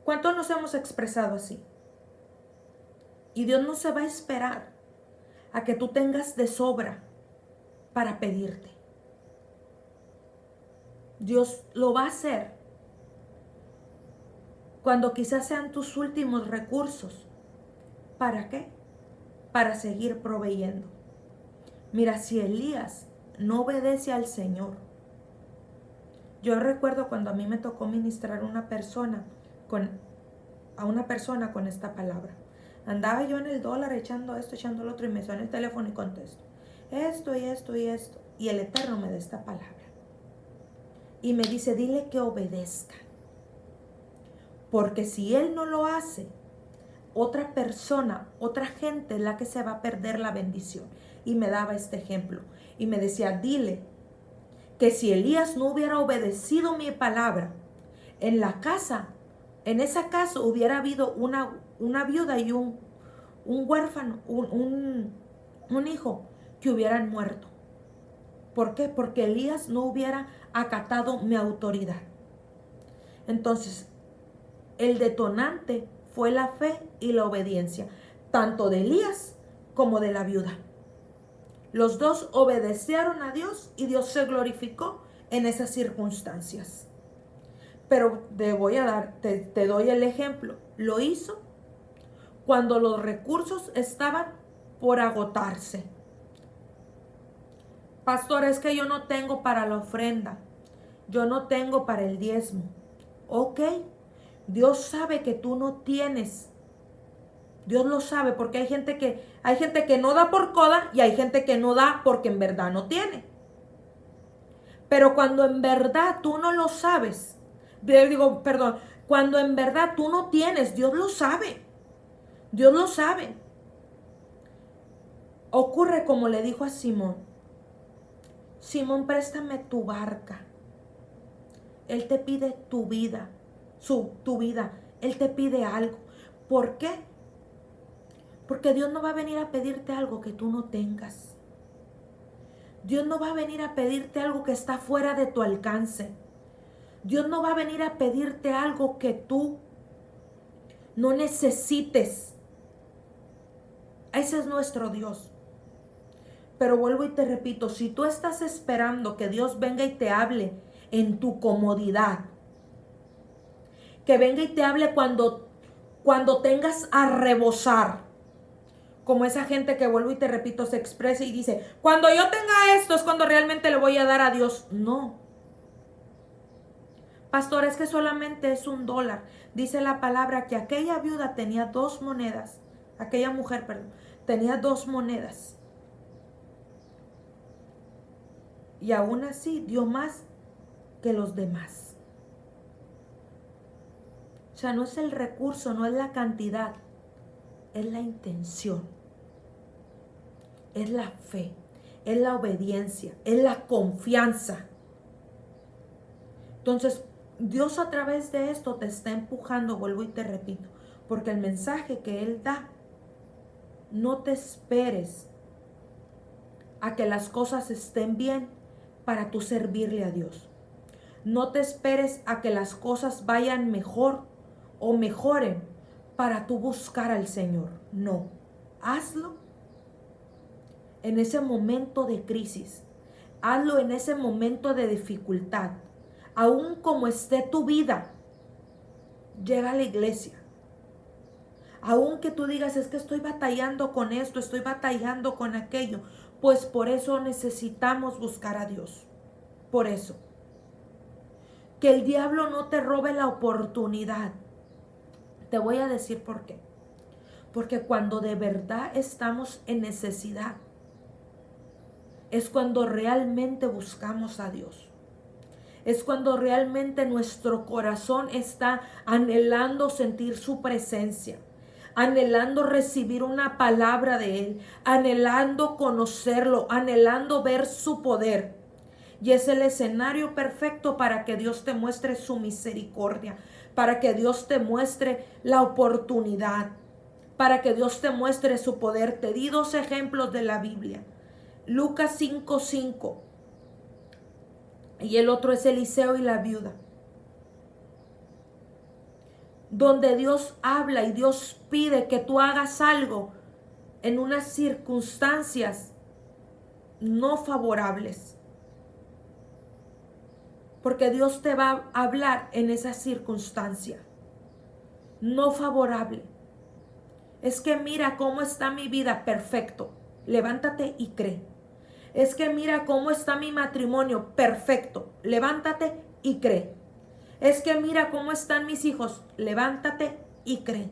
¿Cuántos nos hemos expresado así? Y Dios no se va a esperar a que tú tengas de sobra para pedirte. Dios lo va a hacer cuando quizás sean tus últimos recursos. ¿Para qué? Para seguir proveyendo. Mira, si Elías no obedece al Señor. Yo recuerdo cuando a mí me tocó ministrar a una persona con esta palabra. Andaba yo en el dólar echando esto, echando lo otro, y me suena el teléfono y contesto. Esto y esto y esto. Y el Eterno me da esta palabra. Y me dice, dile que obedezca. Porque si él no lo hace, otra persona, otra gente es la que se va a perder la bendición. Y me daba este ejemplo. Y me decía, dile que si Elías no hubiera obedecido mi palabra, en esa casa hubiera habido una viuda y un huérfano, un hijo que hubieran muerto. ¿Por qué? Porque Elías no hubiera acatado mi autoridad. Entonces, el detonante fue la fe y la obediencia, tanto de Elías como de la viuda. Los dos obedecieron a Dios y Dios se glorificó en esas circunstancias. Pero te doy el ejemplo. Lo hizo cuando los recursos estaban por agotarse. Pastor, es que yo no tengo para la ofrenda. Yo no tengo para el diezmo. Ok, Dios sabe que tú no tienes. Dios lo sabe porque hay gente que no da por coda y hay gente que no da porque en verdad no tiene. Pero cuando en verdad tú no lo sabes, cuando en verdad tú no tienes, Dios lo sabe. Dios lo sabe. Ocurre como le dijo a Simón. Simón, préstame tu barca. Él te pide tu vida, tu vida. Él te pide algo. ¿Por qué? Porque Dios no va a venir a pedirte algo que tú no tengas. Dios no va a venir a pedirte algo que está fuera de tu alcance. Dios no va a venir a pedirte algo que tú no necesites. Ese es nuestro Dios. Pero vuelvo y te repito, si tú estás esperando que Dios venga y te hable en tu comodidad, que venga y te hable cuando tengas a rebosar, como esa gente que, vuelvo y te repito, se expresa y dice, cuando yo tenga esto es cuando realmente le voy a dar a Dios. No. Pastor, es que solamente es $1. Dice la palabra que aquella viuda tenía 2 monedas. Aquella mujer, tenía 2 monedas. Y aún así dio más que los demás. O sea, no es el recurso, no es la cantidad, es la intención. Es la fe, es la obediencia, es la confianza. Entonces, Dios a través de esto te está empujando, vuelvo y te repito, porque el mensaje que Él da, no te esperes a que las cosas estén bien para tú servirle a Dios. No te esperes a que las cosas vayan mejor o mejoren para tú buscar al Señor. No, hazlo en ese momento de crisis. Hazlo en ese momento de dificultad. Aún como esté tu vida, llega a la iglesia. Aún que tú digas, es que estoy batallando con esto, estoy batallando con aquello, pues por eso necesitamos buscar a Dios. Por eso. Que el diablo no te robe la oportunidad. Te voy a decir por qué. Porque cuando de verdad estamos en necesidad, es cuando realmente buscamos a Dios. Es cuando realmente nuestro corazón está anhelando sentir su presencia, anhelando recibir una palabra de Él, anhelando conocerlo, anhelando ver su poder. Y es el escenario perfecto para que Dios te muestre su misericordia, para que Dios te muestre la oportunidad, para que Dios te muestre su poder. Te di 2 ejemplos de la Biblia. Lucas 5:5 y el otro es Eliseo y la viuda, donde Dios habla y Dios pide que tú hagas algo en unas circunstancias no favorables, porque Dios te va a hablar en esa circunstancia no favorable. Es que mira cómo está mi vida, perfecto, levántate y cree. Es que mira cómo está mi matrimonio, perfecto, levántate y cree. Es que mira cómo están mis hijos, levántate y cree.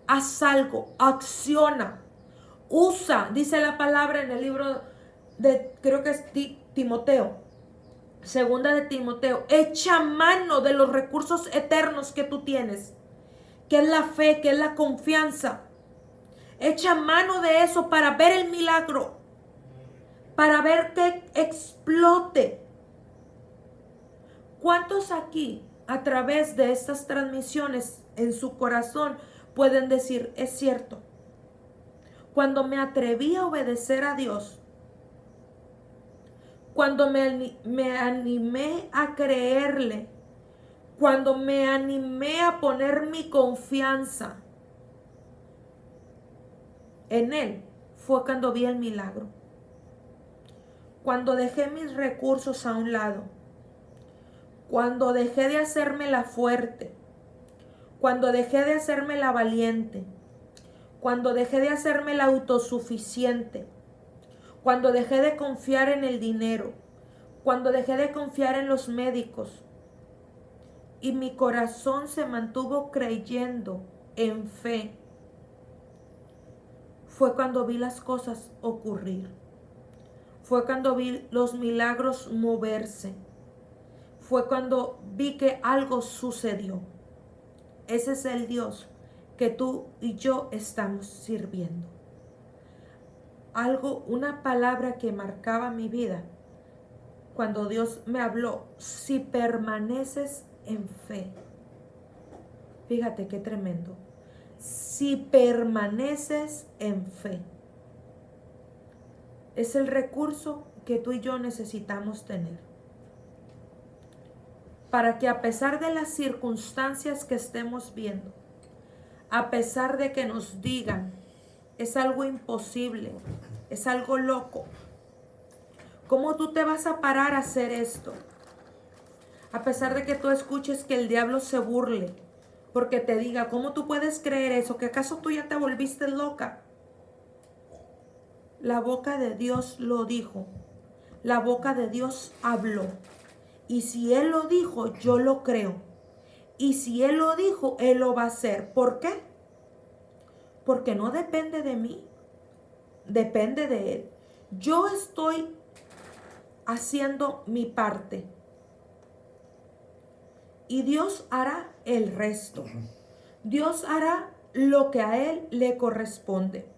Haz algo, acciona, usa, dice la palabra en el libro de, creo que es Timoteo, segunda de Timoteo, echa mano de los recursos eternos que tú tienes, que es la fe, que es la confianza. Echa mano de eso para ver el milagro, para ver que explote. ¿Cuántos aquí, a través de estas transmisiones en su corazón, pueden decir, es cierto? Cuando me atreví a obedecer a Dios, cuando me animé a creerle, cuando me animé a poner mi confianza en Él, fue cuando vi el milagro. Cuando dejé mis recursos a un lado, cuando dejé de hacerme la fuerte, cuando dejé de hacerme la valiente, cuando dejé de hacerme la autosuficiente, cuando dejé de confiar en el dinero, cuando dejé de confiar en los médicos y mi corazón se mantuvo creyendo en fe, fue cuando vi las cosas ocurrir. Fue cuando vi los milagros moverse. Fue cuando vi que algo sucedió. Ese es el Dios que tú y yo estamos sirviendo. Algo, una palabra que marcaba mi vida cuando Dios me habló, si permaneces en fe. Fíjate qué tremendo. Si permaneces en fe. Es el recurso que tú y yo necesitamos tener. Para que a pesar de las circunstancias que estemos viendo, a pesar de que nos digan, es algo imposible, es algo loco, ¿cómo tú te vas a parar a hacer esto? A pesar de que tú escuches que el diablo se burle, porque te diga, ¿cómo tú puedes creer eso? ¿Que acaso tú ya te volviste loca? La boca de Dios lo dijo. La boca de Dios habló. Y si Él lo dijo, yo lo creo. Y si Él lo dijo, Él lo va a hacer. ¿Por qué? Porque no depende de mí. Depende de Él. Yo estoy haciendo mi parte. Y Dios hará el resto. Dios hará lo que a Él le corresponde.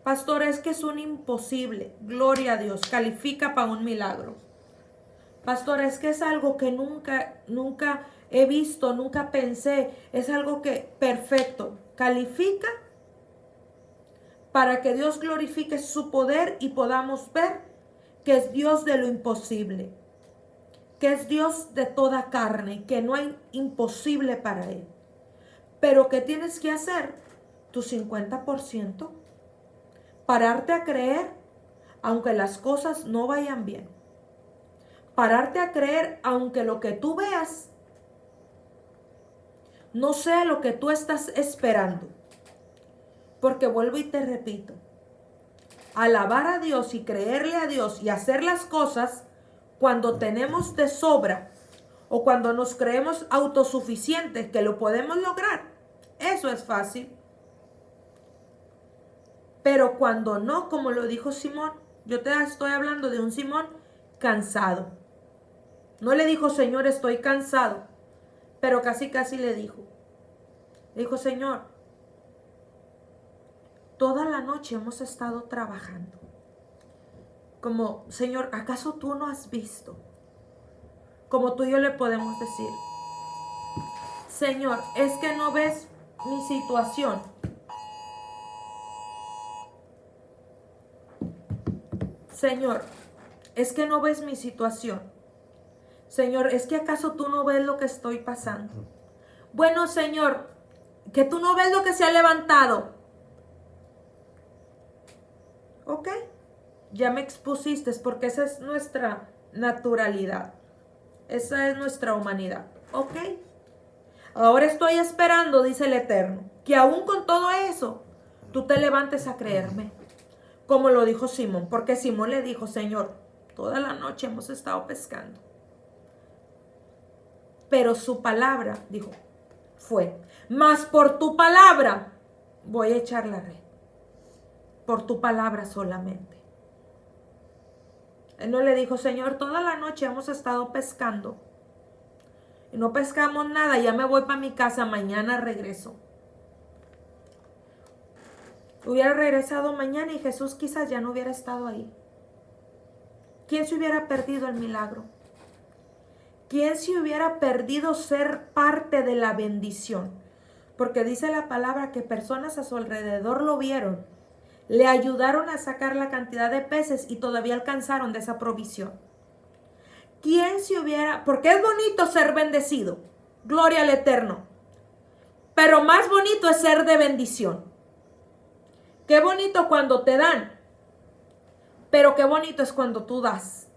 Pastor, es que es un imposible. Gloria a Dios. Califica para un milagro. Pastor, es que es algo que nunca he visto, nunca pensé. Es algo que perfecto. Califica para que Dios glorifique su poder y podamos ver que es Dios de lo imposible, que es Dios de toda carne, que no hay imposible para Él. Pero ¿qué tienes que hacer? Tu 50%. Pararte a creer aunque las cosas no vayan bien. Pararte a creer aunque lo que tú veas no sea lo que tú estás esperando. Porque vuelvo y te repito, alabar a Dios y creerle a Dios y hacer las cosas cuando tenemos de sobra o cuando nos creemos autosuficientes que lo podemos lograr, eso es fácil. Pero cuando no, como lo dijo Simón, yo te estoy hablando de un Simón cansado. No le dijo, Señor, estoy cansado, pero casi le dijo. Le dijo, Señor, toda la noche hemos estado trabajando. Como, Señor, ¿acaso tú no has visto? Como tú y yo le podemos decir, Señor, es que no ves mi situación. Señor, es que no ves mi situación. Señor, es que acaso tú no ves lo que estoy pasando. Bueno, Señor, que tú no ves lo que se ha levantado. Ok, ya me expusiste porque esa es nuestra naturalidad. Esa es nuestra humanidad. Ok, ahora estoy esperando, dice el Eterno, que aún con todo eso, tú te levantes a creerme. Como lo dijo Simón, porque Simón le dijo, Señor, toda la noche hemos estado pescando. Pero su palabra, dijo, fue, mas por tu palabra voy a echar la red. Por tu palabra solamente. Él no le dijo, Señor, toda la noche hemos estado pescando. Y no pescamos nada, ya me voy para mi casa, mañana regreso. Hubiera regresado mañana y Jesús quizás ya no hubiera estado ahí. ¿Quién se hubiera perdido el milagro? ¿Quién se hubiera perdido ser parte de la bendición? Porque dice la palabra que personas a su alrededor lo vieron, le ayudaron a sacar la cantidad de peces y todavía alcanzaron de esa provisión. ¿Quién se hubiera...? Porque es bonito ser bendecido, gloria al Eterno, pero más bonito es ser de bendición. Qué bonito cuando te dan, pero qué bonito es cuando tú das,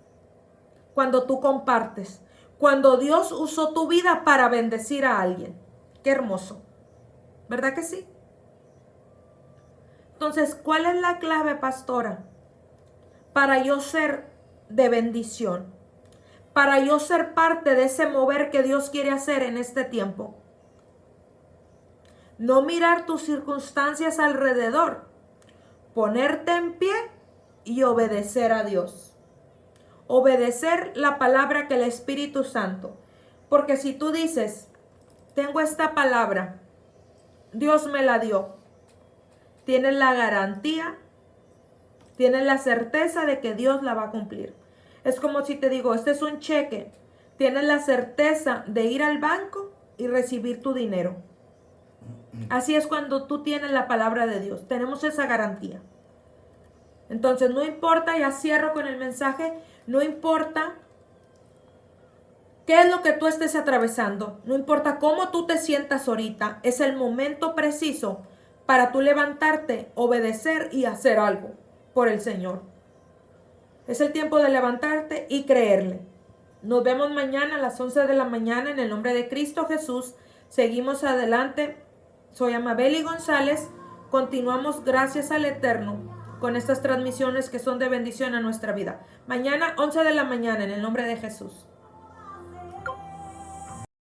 cuando tú compartes, cuando Dios usó tu vida para bendecir a alguien. Qué hermoso, ¿verdad que sí? Entonces, ¿cuál es la clave, pastora? Para yo ser de bendición, para yo ser parte de ese mover que Dios quiere hacer en este tiempo. No mirar tus circunstancias alrededor, ponerte en pie y obedecer a Dios. Obedecer la palabra que el Espíritu Santo. Porque si tú dices, tengo esta palabra, Dios me la dio, tienes la garantía, tienes la certeza de que Dios la va a cumplir. Es como si te digo, este es un cheque, tienes la certeza de ir al banco y recibir tu dinero. Así es cuando tú tienes la palabra de Dios, tenemos esa garantía. Entonces no importa, ya cierro con el mensaje, no importa qué es lo que tú estés atravesando, no importa cómo tú te sientas ahorita, es el momento preciso para tú levantarte, obedecer y hacer algo por el Señor. Es el tiempo de levantarte y creerle. Nos vemos mañana a las 11 de la mañana en el nombre de Cristo Jesús. Seguimos adelante. Soy Amabeli González. Continuamos gracias al Eterno con estas transmisiones que son de bendición a nuestra vida. Mañana 11 de la mañana en el nombre de Jesús.